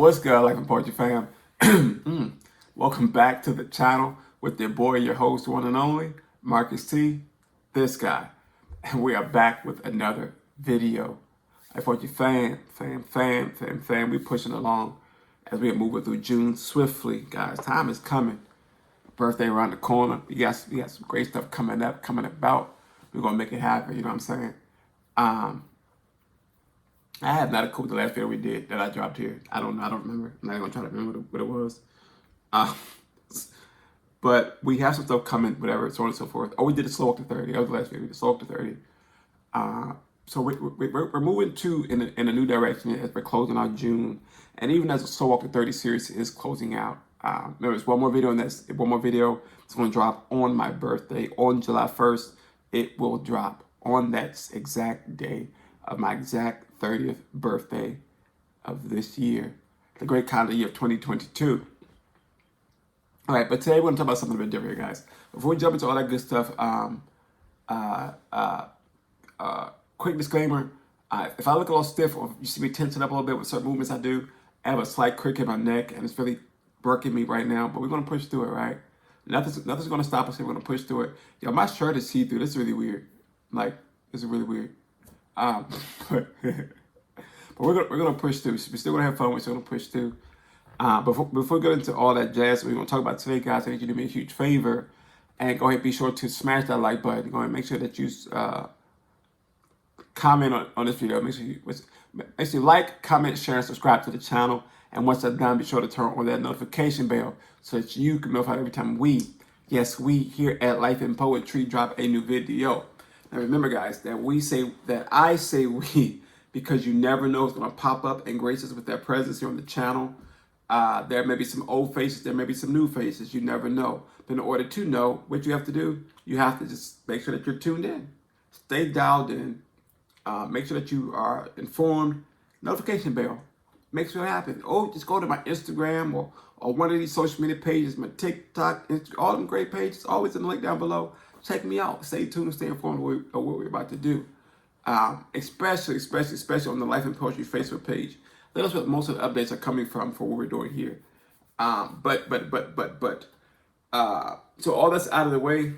What's good, Life and Poetry fam? Welcome back to the channel with your boy, your host, one and only, Marcus T, this guy. And we are back with another video. Life Poetry fam, we pushing along as we are moving through June swiftly, guys. Time is coming. Birthday around the corner. We got some great stuff coming about. We're going to make it happen, you know what I'm saying? I have not a clue the last video we did that I dropped here. I don't remember. I'm not even gonna try to remember what it was. Uh, but we have some stuff coming, whatever, so on and so forth. Oh, we did a slow walk to 30. That was the last video. We did slow walk to 30. So we're moving in a new direction as we're closing out June, and even as the slow walk to 30 series is closing out. There's one more video, and that's one more video. It's going to drop on my birthday on July 1st. It will drop on that exact day of my exact 30th birthday of this year, the great calendar year of 2022. All right, but today we're going to talk about something a bit different, guys. Before we jump into all that good stuff, quick disclaimer, if I look a little stiff or you see me tensing up a little bit with certain movements I do, I have a slight crick in my neck and it's really working me right now, but we're going to push through it, right? Nothing's going to stop us here. We're going to push through it. Yo, my shirt is see-through. This is really weird. Like, this is really weird. But we're gonna push through. We're still gonna have fun. We're still gonna push through. Before we get into all that jazz we're gonna talk about today, guys, I need you to do me a huge favor and go ahead and be sure to smash that like button. Go ahead and make sure that you comment on this video. Make sure you like, comment, share, and subscribe to the channel. And once that's done, be sure to turn on that notification bell so that you can be notified every time we here at Life and Poetry drop a new video. Now remember, guys, that I say we because you never know what's going to pop up and grace us with their presence here on the channel. There may be some old faces, there may be some new faces. You never know. But in order to know what you have to do, you have to just make sure that you're tuned in. Stay dialed in. Make sure that you are informed. Notification bell. Make sure it happens. Or just go to my Instagram or one of these social media pages, my TikTok, all them great pages, always in the link down below. Check me out. Stay tuned and stay informed of what we're about to do. Especially on the Life and Poetry Facebook page. That's what most of the updates are coming from for what we're doing here. So all that's out of the way.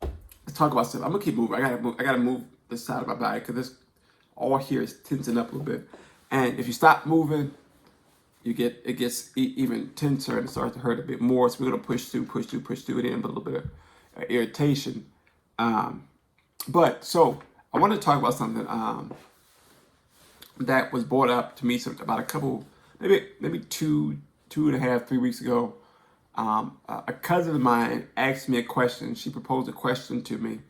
Let's talk about stuff. I'm gonna keep moving. I gotta move this side of my body because this all here is tensing up a little bit. And if you stop moving, it gets even tenser and it starts to hurt a bit more. So we're gonna push through it in, but a little bit of irritation. So I want to talk about something that was brought up to me about a couple, maybe two and a half, 3 weeks ago. A cousin of mine asked me a question. She proposed a question to me,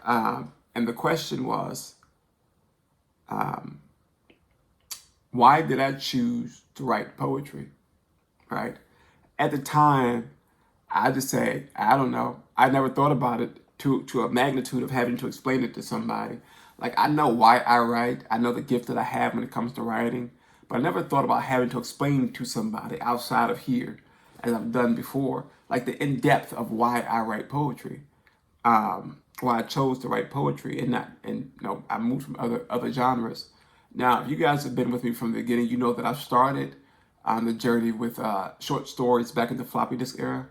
and the question was, why did I choose to write poetry? Right? At the time, I just said, I don't know. I never thought about it to a magnitude of having to explain it to somebody. Like, I know why I write. I know the gift that I have when it comes to writing. But I never thought about having to explain to somebody outside of here, as I've done before, like the in-depth of why I write poetry. Why I chose to write poetry and I moved from other genres. Now, if you guys have been with me from the beginning, you know that I've started on the journey with short stories back in the floppy disk era.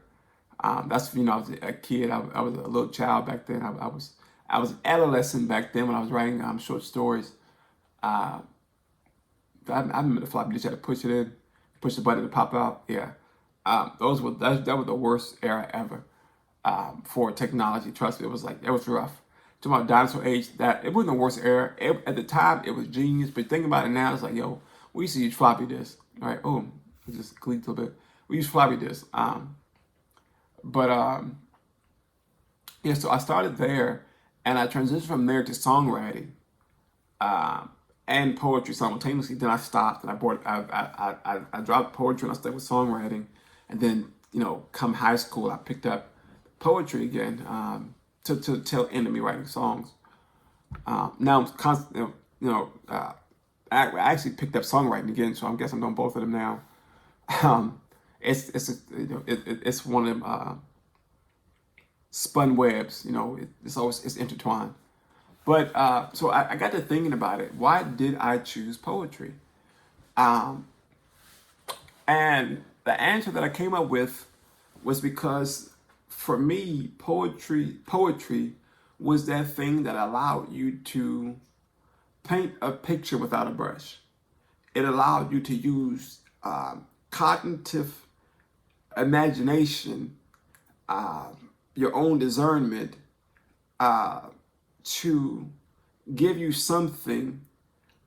That's I was a kid. I was a little child back then. I was an adolescent back then when I was writing short stories. I remember the floppy disk. You had to push it in, push the button to pop out. Yeah, that was the worst era ever for technology. Trust me, it was rough. Talking about dinosaur age, that it wasn't the worst era. At the time, it was genius. But think about it now, it's like, yo, we used to use floppy disks. All right, it just clicked a little bit. We use floppy disks. So I started there, and I transitioned from there to songwriting and poetry simultaneously. Then I stopped, and I dropped poetry, and I started with songwriting. And then, come high school, I picked up poetry again to till end of me writing songs. Now I'm constantly, I actually picked up songwriting again, so I guess I'm doing both of them now. It's one of them spun webs. It's intertwined. But so I got to thinking about it. Why did I choose poetry? And the answer that I came up with was because for me, poetry was that thing that allowed you to paint a picture without a brush. It allowed you to use cognitive imagination, uh, your own discernment, uh, to give you something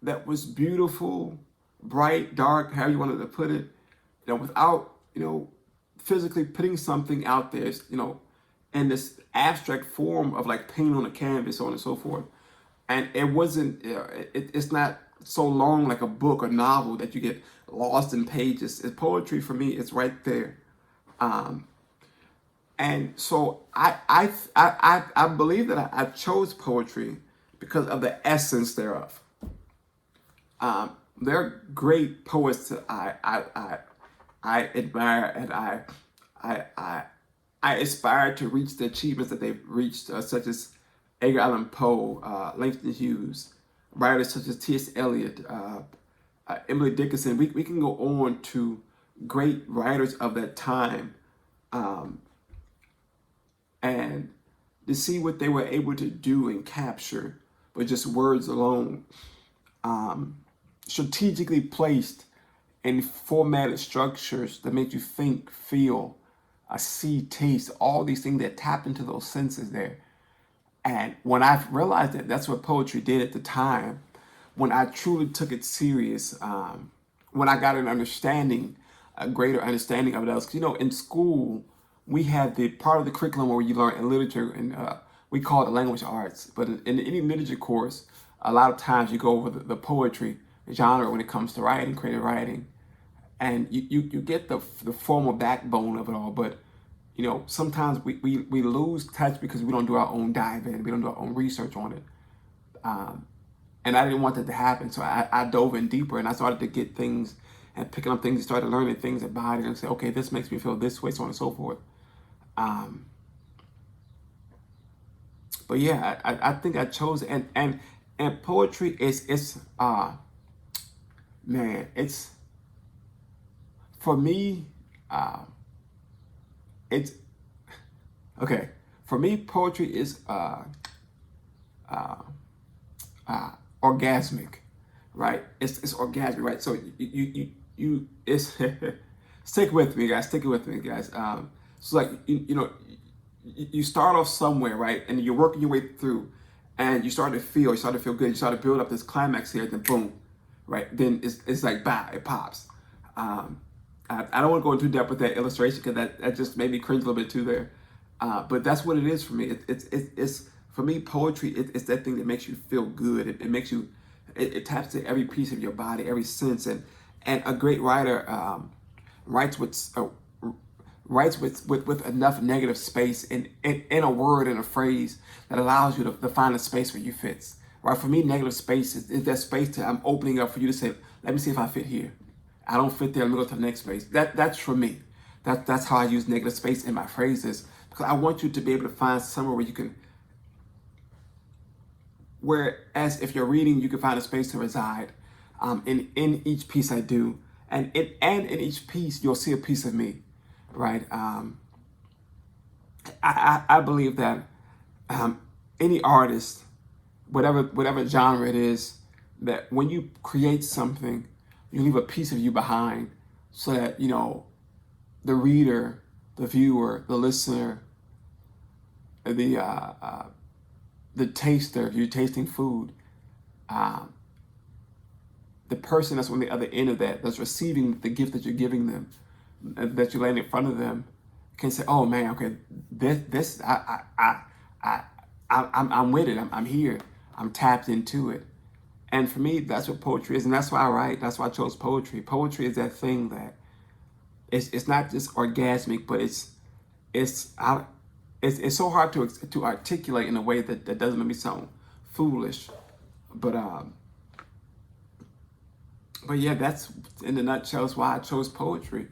that was beautiful, bright, dark, however you wanted to put it, without, physically putting something out there, in this abstract form of like paint on a canvas, so on and so forth. And it wasn't, it's not so long like a book or novel that you get lost in pages. It's poetry for me, it's right there. Um, and so I believe that I chose poetry because of the essence thereof. There are great poets that I admire, and I aspire to reach the achievements that they've reached, such as Edgar Allan Poe, Langston Hughes, writers such as T.S. Eliot, Emily Dickinson. We can go on to great writers of that time, um, and to see what they were able to do and capture with just words alone, strategically placed in formatted structures that make you think, feel, see, taste, all these things that tap into those senses there. And when I realized that that's what poetry did at the time, when I truly took it serious, when I got an understanding, a greater understanding of it, else, in school, we had the part of the curriculum where you learn in literature, and we call it language arts. But in any literature course, a lot of times you go over the poetry genre when it comes to writing, creative writing, and you get the formal backbone of it all. But sometimes we lose touch because we don't do our own dive in, we don't do our own research on it. And I didn't want that to happen, so I dove in deeper, and I started to get things and picking up things and started learning things about it and say, okay, this makes me feel this way, so on and so forth. But yeah, I think I chose it. And poetry is man, it's for me, it's okay. For me, poetry is orgasmic, right? It's orgasmic, right? So you it's stick with me, guys. Stick with me, guys. So like you start off somewhere, right, and you're working your way through, and you start to feel good. You start to build up this climax here, then boom, right? Then it's like bah, it pops. I don't want to go into depth with that illustration because that just made me cringe a little bit too there. But that's what it is for me. It's for me, poetry. It's that thing that makes you feel good. It makes you. It taps to every piece of your body, every sense, and a great writer writes with enough negative space in a word, in a phrase that allows you to find a space where you fits. Right? For me, negative space is that space that I'm opening up for you to say, let me see if I fit here. I don't fit there. Let me go to the next space. That's for me. That's how I use negative space in my phrases, because I want you to be able to find somewhere where you can. Whereas if you're reading, you can find a space to reside. In each piece I do, and in each piece you'll see a piece of me, right? I believe that any artist, whatever genre it is, that when you create something, you leave a piece of you behind, so that the reader, the viewer, the listener, the taster, if you're tasting food, the person that's on the other end of that, that's receiving the gift that you're giving them, that you're laying in front of them, can say, "Oh man, okay, this I'm with it. I'm here. I'm tapped into it." And for me, that's what poetry is, and that's why I write. That's why I chose poetry. Poetry is that thing that it's not just orgasmic, but it's it's so hard to articulate in a way that doesn't make me sound foolish. But yeah, that's in a nutshell is why I chose poetry.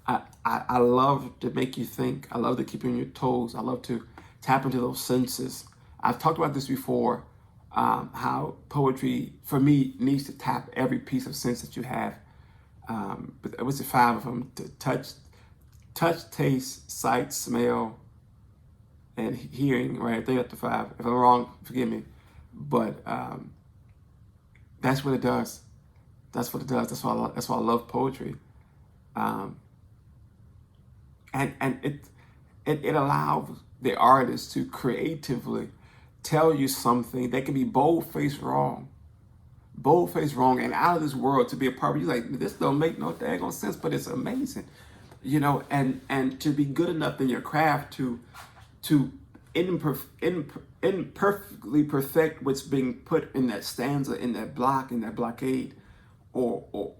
I love to make you think. I love to keep you on your toes. I love to tap into those senses. I've talked about this before, how poetry, for me, needs to tap every piece of sense that you have. But it was the 5 of them: to touch, taste, sight, smell, and hearing. Right? I think that's the 5. If I'm wrong, forgive me. But that's what it does. That's what it does. That's why I love poetry. Um, and it allows the artist to creatively tell you something that can be bold-faced wrong, and out of this world, to be a part of. You like, this don't make no daggone sense, but it's amazing, and to be good enough in your craft to imperfectly perfect what's being put in that stanza, in that block, in that blockade, or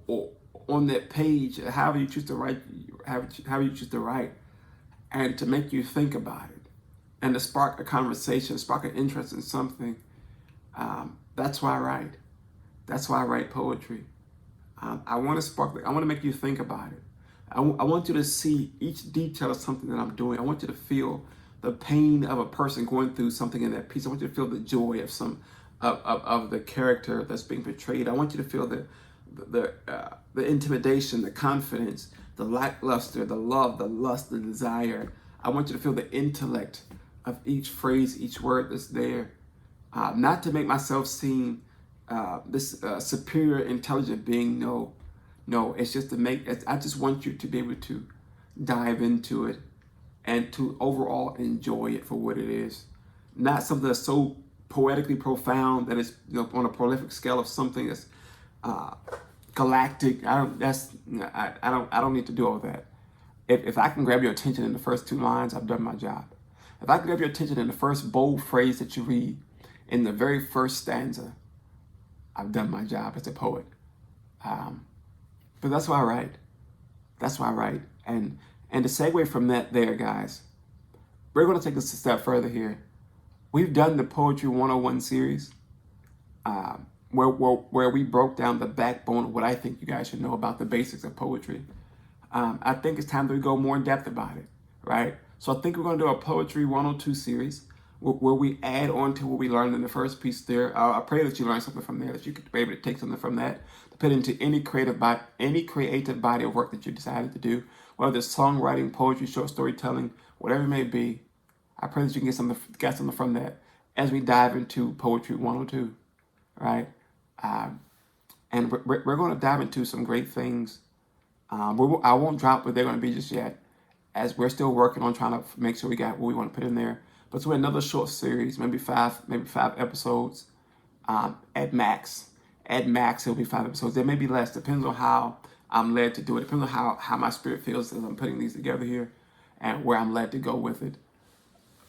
on that page, however you choose to write, however you choose to write, and to make you think about it, and to spark a conversation, spark an interest in something. That's why I write. That's why I write poetry. I want to make you think about it. I want you to see each detail of something that I'm doing. I want you to feel the pain of a person going through something in that piece. I want you to feel the joy of of the character that's being portrayed. I want you to feel the intimidation, the confidence, the lackluster, the love, the lust, the desire. I want you to feel the intellect of each phrase, each word that's there. Not to make myself seem this superior, intelligent being. No, it's just to make. I just want you to be able to dive into it and to overall enjoy it for what it is. Not something that's so poetically profound that it's on a prolific scale of something that's galactic. I don't need to do all that. If I can grab your attention in the first 2 lines, I've done my job. If I can grab your attention in the first bold phrase that you read, in the very first stanza, I've done my job as a poet. But that's why I write. That's why I write. And to segue from that there, guys, we're going to take this a step further here. We've done the Poetry 101 series, where we broke down the backbone of what I think you guys should know about the basics of poetry. I think it's time that we go more in depth about it, right? So I think we're going to do a Poetry 102 series where we add on to what we learned in the first piece there. I pray that you learned something from there, that you could be able to take something from that, to put into any creative body of work that you decided to do, whether it's songwriting, poetry, short storytelling, whatever it may be. I pray that you can get something from that as we dive into Poetry 102, right? And we're going to dive into some great things. I won't drop what they're going to be just yet, as we're still working on trying to make sure we got what we want to put in there. But it's another short series, maybe five episodes at max. At max, it'll be 5 episodes. There may be less, depends on how I'm led to do it. Depends on how my spirit feels as I'm putting these together here, and where I'm led to go with it.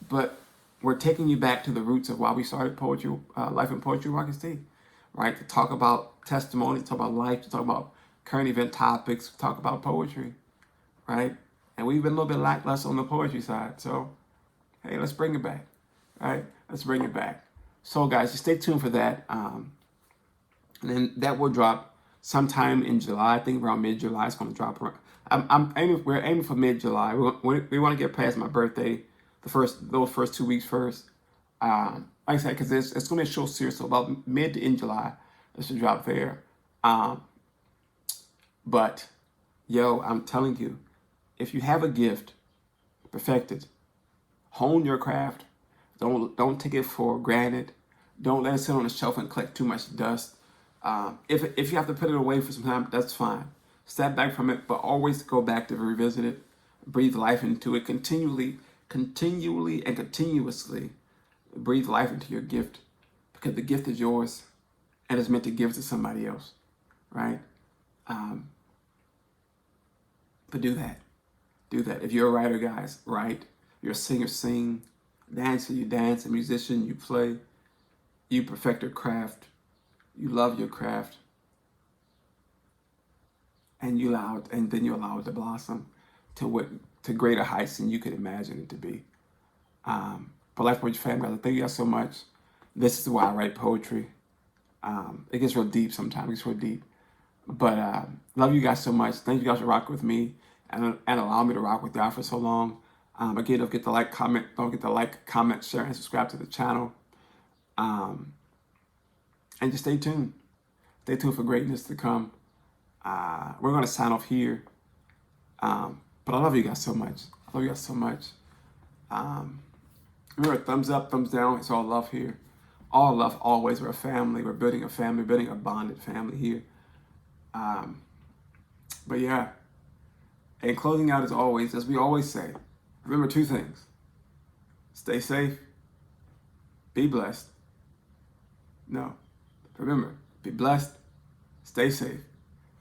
But we're taking you back to the roots of why we started poetry, Life and Poetry Rockets Tea, right? To talk about testimony, to talk about life, to talk about current event topics, to talk about poetry, right? And we've been a little bit lackluster on the poetry side, so hey, let's bring it back, right? Let's bring it back. So, guys, just stay tuned for that. And then that will drop sometime in July. I think around mid-July it's going to drop. We're aiming for mid-July. We want to get past my birthday, those first 2 weeks first. Like I said, because it's going to be a short series, so about mid to end July, it should drop there. But yo, I'm telling you, if you have a gift, perfect it. Hone your craft. Don't take it for granted. Don't let it sit on the shelf and collect too much dust. If you have to put it away for some time, that's fine. Step back from it, but always go back to revisit it. Breathe life into it continually, and continuously. Breathe life into your gift, because the gift is yours and it's meant to give to somebody else, right? But do that. If you're a writer, guys, write. You're a singer, sing. Dancer, you dance. A musician, you play. You perfect your craft. You love your craft. And then you allow it to blossom to greater heights than you could imagine it to be. But Life Poetry family, guys, thank you guys so much. This is why I write poetry. It gets real deep sometimes. But love you guys so much. Thank you guys for rocking with me and allow me to rock with y'all for so long. Again, don't forget to like, comment, share, and subscribe to the channel. And just stay tuned. Stay tuned for greatness to come. We're going to sign off here. But I love you guys so much. I love you guys so much. Remember, thumbs up, thumbs down. It's all love here. All love, always. We're a family. We're building a family, building a bonded family here. But yeah, and closing out as always, as we always say, remember two things. Stay safe. Be blessed. No. Remember, be blessed. Stay safe.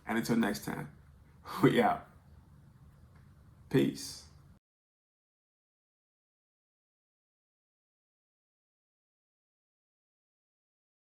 And until next time, we out. Peace.